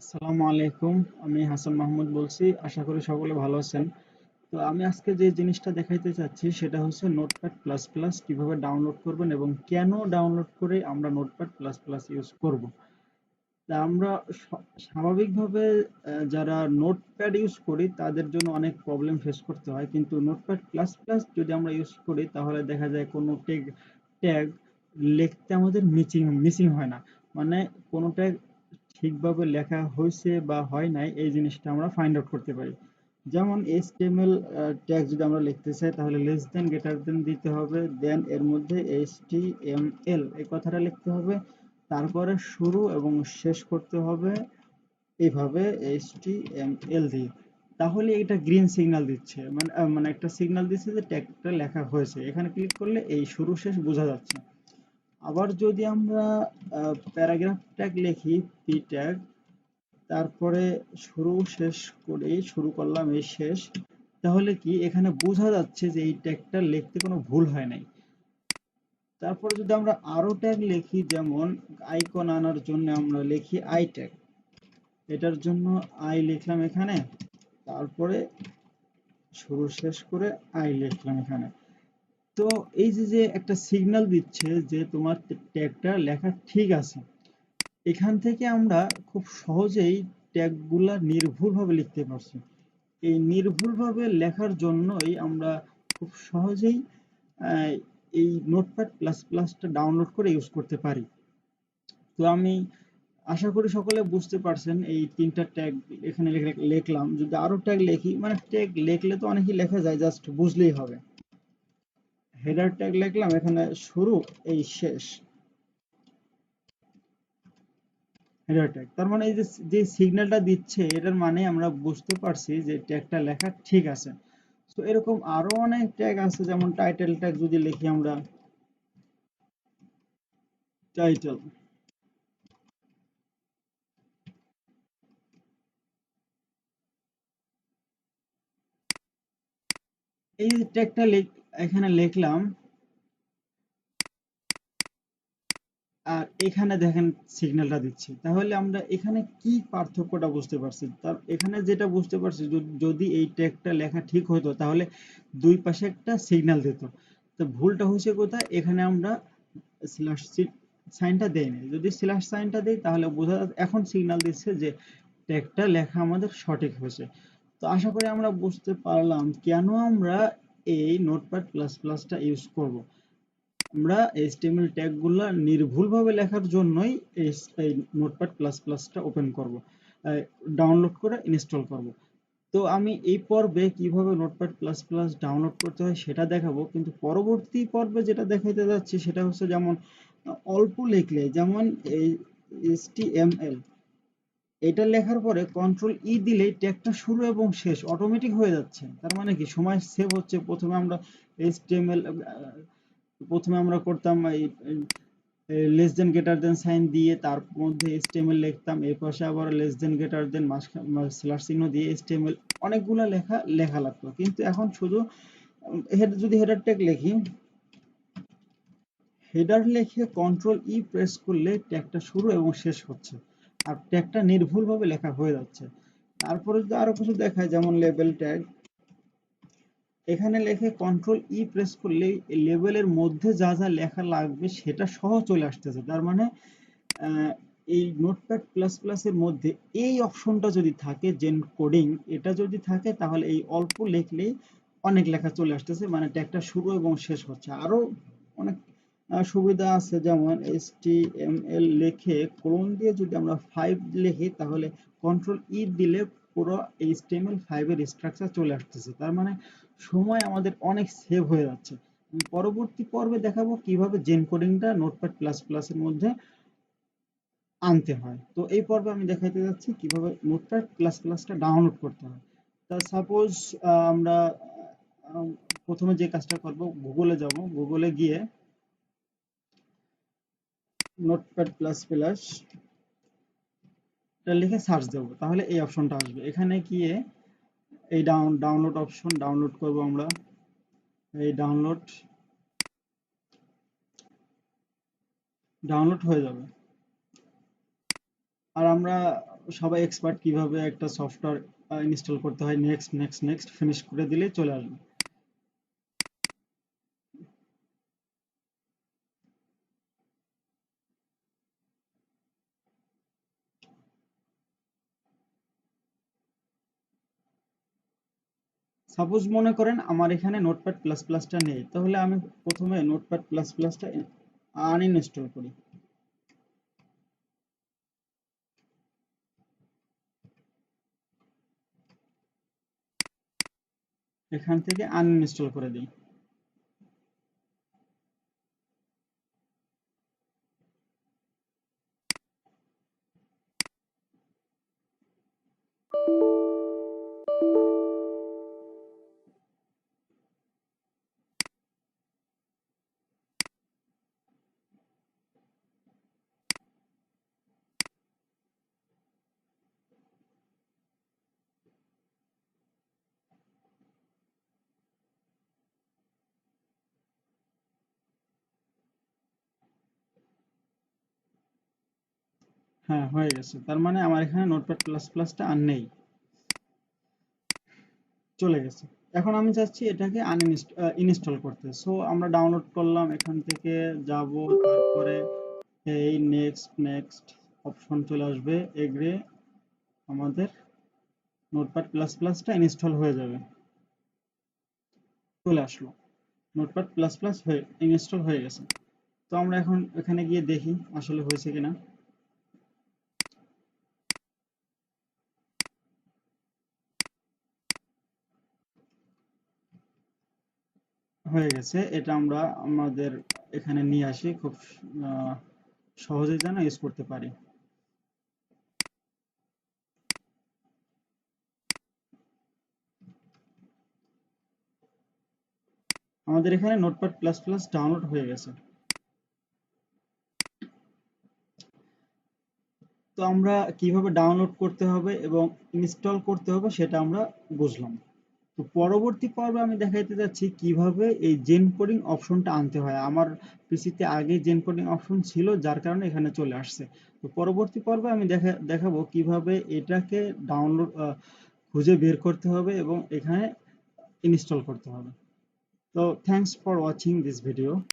আসসালামু আলাইকুম। আমি হাসান মাহমুদ বলছি। আশা করি সকলে ভালো আছেন। তো আমি আজকে যে জিনিসটা দেখাইতে চাচ্ছি সেটা হচ্ছে নোটপ্যাড প্লাস প্লাস কিভাবে ডাউনলোড করবেন এবং কেন ডাউনলোড করে আমরা নোটপ্যাড প্লাস প্লাস ইউজ করব। তা আমরা স্বাভাবিকভাবে যারা নোটপ্যাড ইউজ করি তাদের জন্য অনেক প্রবলেম ফেস করতে হয়, কিন্তু নোটপ্যাড প্লাস প্লাস যদি আমরা ইউজ করি তাহলে দেখা যায় কোনো ট্যাগ লিখতে আমাদের মিসিং হয় না। মানে কোনো ট্যাগ ঠিকভাবে লেখা হয়েছে বা হয় নাই এই জিনিসটা আমরা ফাইন্ড আউট করতে পারি। যেমন HTML ট্যাগ যদি আমরা লিখতে চাই তাহলে লেস দেন গ্রেটার দেন দিতে হবে, দেন এর মধ্যে HTML এই কথাটা লিখতে হবে, তারপরে শুরু এবং শেষ করতে হবে এইভাবে HTML দিয়ে। তাহলে এটা গ্রিন সিগন্যাল দিচ্ছে, মানে একটা সিগন্যাল দিচ্ছে যে ট্যাগটা লেখা হয়েছে। এখানে ক্লিক করলে এই শুরু শেষ বোঝা যাচ্ছে। আবার যদি আমরা প্যারাগ্রাফ ট্যাগ লিখি, পি ট্যাগ, তারপরে শুরু শেষ করে শুরু করলাম এই শেষ, তাহলে কি এখানে বোঝা যাচ্ছে যে এই ট্যাগটা লিখতে কোনো ভুল হয় নাই। তারপরে যদি আমরা আরো ট্যাগ লিখি, যেমন আইকন আনার জন্য আমরা লিখি আই ট্যাগ, এটার জন্য আই লিখলাম এখানে, তারপরে শুরু শেষ করে আই লিখলাম এখানে। তো এই যে একটা সিগন্যাল দিচ্ছে যে তোমার ট্যাগটা লেখা ঠিক আছে। এখান থেকে আমরা খুব সহজেই ট্যাগগুলা নির্ভুলভাবে লিখতে পারছি। এই নির্ভুলভাবে লেখার জন্যই আমরা খুব সহজেই আহ, এই নোটপ্যাড প্লাস প্লাসটা ডাউনলোড করে ইউজ করতে পারি। তো আমি আশা করি সকলে বুঝতে পারছেন এই তিনটা ট্যাগ এখানে লিখলাম। যদি আরো ট্যাগ লিখি, মানে ট্যাগ লিখলে তো অনেকই লেখা যায়, জাস্ট বুঝলেই হবে। হেডার ট্যাগ লিখলাম এখানে শুরু এই শেষ, হেডার ট্যাগ। তার মানে এই যে যে সিগন্যালটা দিচ্ছে এটার মানে আমরা বুঝতে পারছি যে ট্যাগটা লেখা ঠিক আছে। তো এরকম আরো অনেক ট্যাগ আছে, যেমন টাইটেল ট্যাগ যদি লিখি আমরা টাইটেল, এই যে ট্যাগটা এখানে লিখলাম, আর এখানে দেখেন সিগন্যালটা দিচ্ছি। তাহলে আমরা এখানে কি পার্থক্যটা বুঝতে পারছি? তার এখানে যেটা বুঝতে পারছি, যদি এই ট্যাগটা লেখা ঠিক হতো তাহলে দুই পাশে একটা সিগন্যাল দিত। তো ভুলটা হয়েছে কোথায়? এখানে আমরা স্ল্যাশ সাইনটা দেইনি। যদি স্ল্যাশ সাইনটা দেই তাহলে বোঝা এখন সিগন্যাল দিচ্ছে যে ট্যাগটা লেখা আমাদের সঠিক হয়েছে। তো আশা করি আমরা বুঝতে পারলাম কেন আমরা এই নোটপ্যাড প্লাস প্লাসটা ইউজ করব। আমরা HTML ট্যাগগুলা নির্ভুলভাবে লেখার জন্যই এই নোটপ্যাড প্লাস প্লাসটা ওপেন করব, ডাউনলোড করে ইনস্টল করব। তো আমি এই পর্বে কিভাবে নোটপ্যাড প্লাস প্লাস ডাউনলোড করতে হয় সেটা দেখাবো, কিন্তু পরবর্তী পর্বে যেটা দেখাইতে যাচ্ছি সেটা হচ্ছে যেমন অল্প লিখলে, যেমন এই HTML এটা লেখার পরে কন্ট্রোল দিলেই ট্যাগটা শুরু এবং শেষ অটোমেটিক হয়ে যাচ্ছে। তার মানে কি সময় সেভ হচ্ছে। প্রথমে আমরা করতাম এই less than greater than sign দিয়ে তার মধ্যে HTML লিখতাম, এর পাশে আবার less than greater than slash চিহ্ন দিয়ে HTML অনেকগুলা লেখা লাগতো। কিন্তু এখন শুধু যদি হেডার ট্যাগ লিখি, হেডার লিখে কন্ট্রোল প্রেস করলে ট্যাগটা শুরু এবং শেষ হচ্ছে, আর ট্যাগটা নির্ভুলভাবে লেখা হয়ে যাচ্ছে। তারপরে যদি আরো কিছু দেখায়, যেমন লেবেল ট্যাগ, এখানে লিখে কন্ট্রোল প্রেস করলে লেবেলের মধ্যে যা যা লেখা লাগবে সেটা সহ চলে আসতেছে। তার মানে আহ, এই নোটপ্যাড প্লাস প্লাস এর মধ্যে এই অপশনটা যদি থাকে, জেন কোডিং, এটা যদি থাকে তাহলে এই অল্প লিখলেই অনেক লেখা চলে আসতেছে, মানে ট্যাগটা শুরু এবং শেষ হচ্ছে। আরো অনেক সুবিধা আছে, যেমন HTML লিখে কোলন দিয়ে যদি আমরা 5 লিখি তাহলে কন্ট্রোল দিলে পুরো HTML5 এর স্ট্রাকচার চলে আসতেছে। তার মানে সময় আমাদের অনেক সেভ হয়ে যাচ্ছে। আমি পরবর্তী পর্বে দেখাবো কিভাবে জেন কোডিংটা নোটপ্যাড প্লাস প্লাস এর মধ্যে আনতে হয়। তো এই পর্বে আমি দেখাইতে যাচ্ছি কিভাবে নোটপ্যাড প্লাস প্লাসটা ডাউনলোড করতে হয়। তা সাপোজ আমরা আহ, প্রথমে যে কাজটা করব, গুগলে যাব, গুগলে গিয়ে নোটপ্যাড প্লাস প্লাস এটা লিখে সার্চ দেবো, তাহলে এই অপশনটা আসবে। এখানে গিয়ে এই ডাউনলোড অপশন ডাউনলোড করব আমরা, এই ডাউনলোড হয়ে যাবে। আর আমরা সবাই এক্সপার্ট কিভাবে একটা সফটওয়্যার ইনস্টল করতে হয়। নেক্সট নেক্সট নেক্সট ফিনিশ করে দিলেই চলে আসবে। সাপোজ মনে করেন আমার এখানে নোটপ্যাড প্লাস প্লাসটা নেই, তাহলে আমি প্রথমে নোটপ্যাড প্লাস প্লাসটা আনইনস্টল করি। এখান থেকে আনইনস্টল করে দিই। হ্যাঁ, হয়ে গেছে। তার মানে আমার এখানে নোটপ্যাড প্লাস প্লাসটা আর নেই, চলে গেছে। এখন আমি চাচ্ছি এটাকে ইনস্টল করতে। সো আমরা ডাউনলোড করলাম, এখান থেকে যাব, তারপরে এই নেক্সট নেক্সট অপশন চলে আসবে, এগ্রে, আমাদের নোটপ্যাড প্লাস প্লাসটা ইনস্টল হয়ে যাবে। চলে আসলো, নোটপ্যাড প্লাস প্লাস হয়ে ইনস্টল হয়ে গেছে। তো আমরা এখন এখানে গিয়ে দেখি আসলে হয়েছে কিনা। হয়ে গেছে। এটা আমরা আমাদের এখানে নিয়ে আসি, খুব আহ, সহজেই যেন ইউজ করতে পারি। আমাদের এখানে নোটপ্যাড প্লাস প্লাস ডাউনলোড হয়ে গেছে। তো আমরা কিভাবে ডাউনলোড করতে হবে এবং ইনস্টল করতে হবে সেটা আমরা বুঝলাম। তো পরবর্তী পর্বে আমি দেখাইতে যাচ্ছি কিভাবে এই জেন কোডিং অপশনটা আনতে হয়। আমার পিসিতে আগে জেন কোডিং অপশন ছিল, যার কারণে এখানে চলে আসছে। তো পরবর্তী পর্বে আমি দেখাবো কিভাবে এটাকে ডাউনলোড খুঁজে বের করতে হবে এবং এখানে ইনস্টল করতে হবে। তো thanks for watching this video.